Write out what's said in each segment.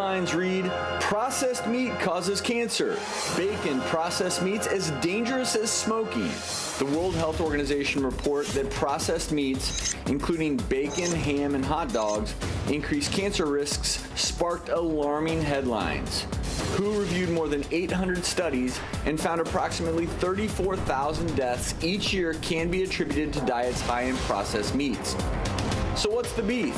Headlines read, processed meat causes cancer. Bacon processed meats as dangerous as smoking. The World Health Organization report that processed meats, including bacon, ham, and hot dogs, increase cancer risks sparked alarming headlines. WHO reviewed more than 800 studies and found approximately 34,000 deaths each year can be attributed to diets high in processed meats. So what's the beef?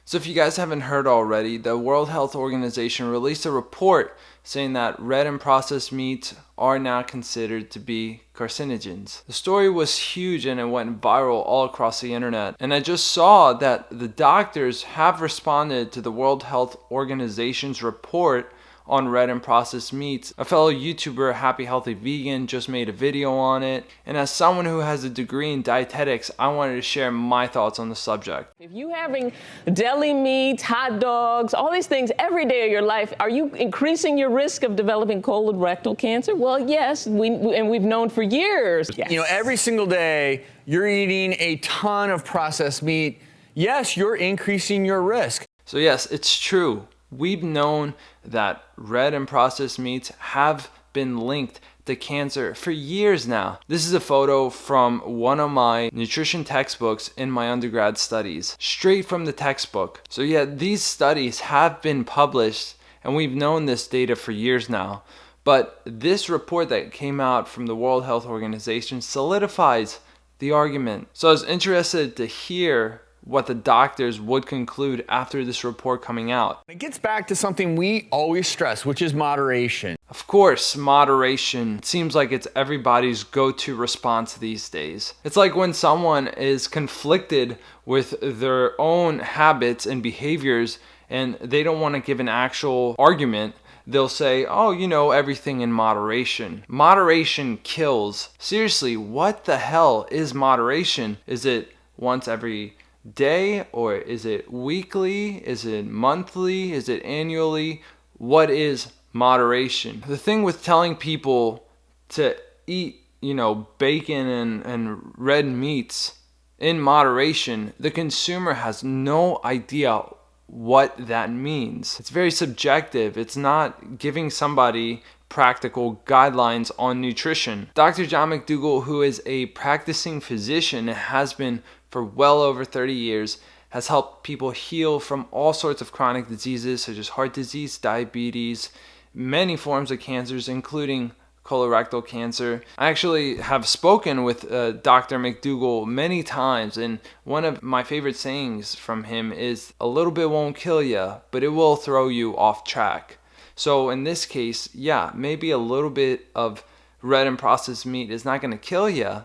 So if you guys haven't heard already, the World Health Organization released a report saying that red and processed meats are now considered to be carcinogens. The story was huge and it went viral all across the internet. And I just saw that the doctors have responded to the World Health Organization's report on red and processed meats. A fellow YouTuber, Happy Healthy Vegan, just made a video on it. And as someone who has a degree in dietetics, I wanted to share my thoughts on the subject. If you're having deli meats, hot dogs, all these things every day of your life, are you increasing your risk of developing colorectal cancer? Well, yes, and we've known for years. Yes. You know, every single day you're eating a ton of processed meat. Yes, you're increasing your risk. So yes, it's true. We've known that red and processed meats have been linked to cancer for years now. This is a photo from one of my nutrition textbooks in my undergrad studies, straight from the textbook. So yeah, these studies have been published and we've known this data for years now. But this report that came out from the World Health Organization solidifies the argument. So I was interested to hear what the doctors would conclude after this report coming out. It gets back to something we always stress, which is moderation. Of course, moderation. It seems like it's everybody's go-to response these days. It's like when someone is conflicted with their own habits and behaviors and they don't want to give an actual argument. They'll say, oh, you know, everything in moderation. Moderation kills. Seriously, what the hell is moderation? Is it once every day, or is it weekly? Is it monthly? Is it annually? What is moderation? The thing with telling people to eat, you know, bacon and red meats in moderation, the consumer has no idea what that means. It's very subjective. It's not giving somebody practical guidelines on nutrition. Dr. John McDougall, who is a practicing physician and has been for well over 30 years, has helped people heal from all sorts of chronic diseases such as heart disease, diabetes, many forms of cancers, including colorectal cancer. I actually have spoken with Dr. McDougall many times, and one of my favorite sayings from him is, a little bit won't kill you, but it will throw you off track. So in this case, yeah, maybe a little bit of red and processed meat is not going to kill you,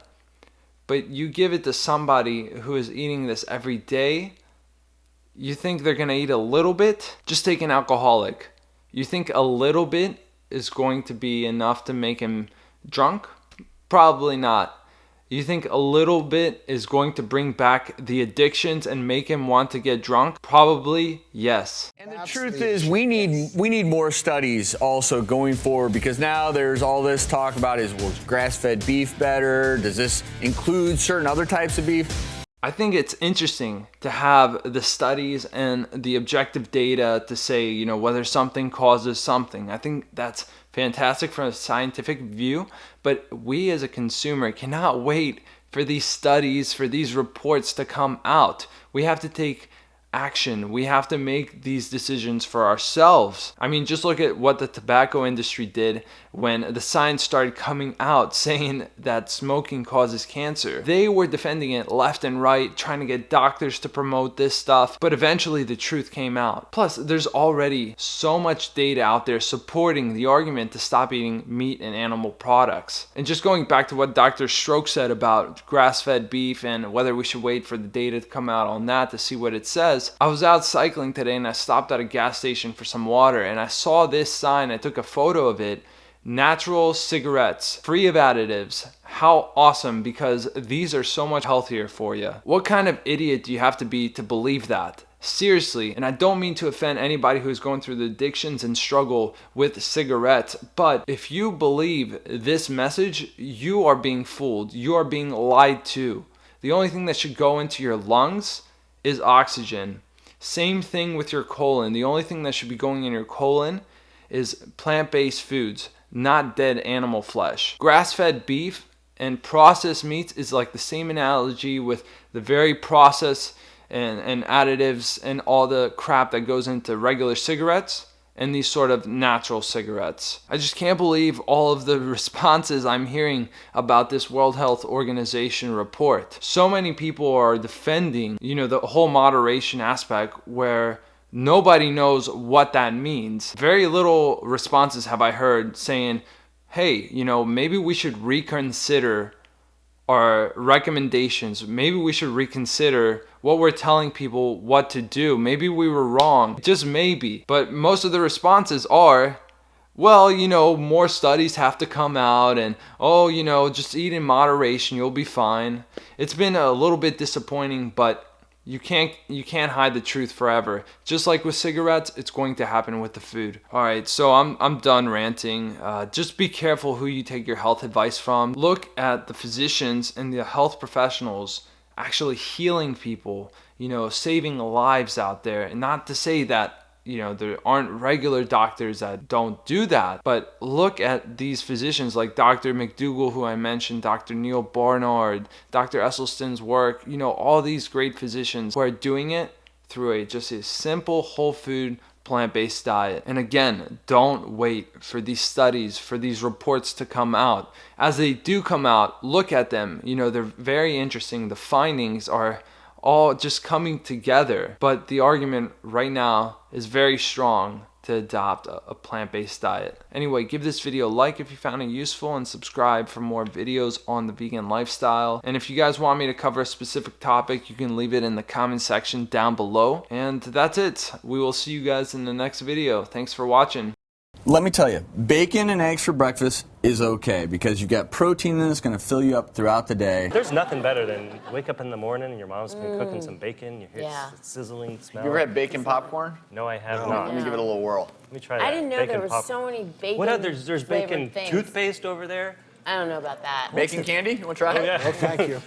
but you give it to somebody who is eating this every day, you think they're going to eat a little bit? Just take an alcoholic. You think a little bit is going to be enough to make him drunk? Probably not. You think a little bit is going to bring back the addictions and make him want to get drunk? Probably yes. And the truth is, we need more studies also going forward, because now there's all this talk about is grass-fed beef better? Does this include certain other types of beef? I think it's interesting to have the studies and the objective data to say, you know, whether something causes something. I think that's fantastic from a scientific view, but we as a consumer cannot wait for these studies, for these reports to come out. We have to take action. We have to make these decisions for ourselves. I mean, just look at what the tobacco industry did when the science started coming out saying that smoking causes cancer. They were defending it left and right, trying to get doctors to promote this stuff, but eventually the truth came out. Plus, there's already so much data out there supporting the argument to stop eating meat and animal products. And just going back to what Dr. Stroke said about grass-fed beef and whether we should wait for the data to come out on that to see what it says, I was out cycling today and I stopped at a gas station for some water and I saw this sign. I took a photo of it. Natural cigarettes, free of additives. How awesome, because these are so much healthier for you. What kind of idiot do you have to be to believe that? Seriously, and I don't mean to offend anybody who's going through the addictions and struggle with cigarettes, but if you believe this message, you are being fooled. You are being lied to. The only thing that should go into your lungs is oxygen. Same thing with your colon. The only thing that should be going in your colon is plant-based foods, not dead animal flesh. Grass-fed beef and processed meats is like the same analogy with the very processed and additives and all the crap that goes into regular cigarettes and these sort of natural cigarettes. I just can't believe all of the responses I'm hearing about this World Health Organization report. So many people are defending, the whole moderation aspect where nobody knows what that means. Very little responses have I heard saying, hey, maybe we should reconsider our recommendations. Maybe we should reconsider what we're telling people what to do. Maybe we were wrong, just maybe. But most of the responses are, well, more studies have to come out and, just eat in moderation, you'll be fine. It's been a little bit disappointing, but you can't hide the truth forever. Just like with cigarettes, it's going to happen with the food. All right, so I'm done ranting. Just be careful who you take your health advice from. Look at the physicians and the health professionals actually healing people, saving lives out there. And not to say that there aren't regular doctors that don't do that. But look at these physicians like Dr. McDougall, who I mentioned, Dr. Neil Barnard, Dr. Esselstyn's work, all these great physicians who are doing it through just a simple whole food plant-based diet. And again, don't wait for these studies, for these reports to come out. As they do come out, look at them. They're very interesting. The findings are all just coming together. But the argument right now is very strong to adopt a plant-based diet. Anyway, give this video a like if you found it useful and subscribe for more videos on the vegan lifestyle. And if you guys want me to cover a specific topic, you can leave it in the comment section down below. And that's it. We will see you guys in the next video. Thanks for watching. Let me tell you, bacon and eggs for breakfast is okay because you've got protein in it that's going to fill you up throughout the day. There's nothing better than wake up in the morning and your mom's been cooking some bacon. You hear sizzling smell. You ever had bacon popcorn? No, I have not. Let me give it a little whirl. Let me try that. I didn't know there was so many bacon. What other? There's bacon things. toothpaste over there. I don't know about that. Bacon candy? You want to try it? Yeah. Oh, thank you.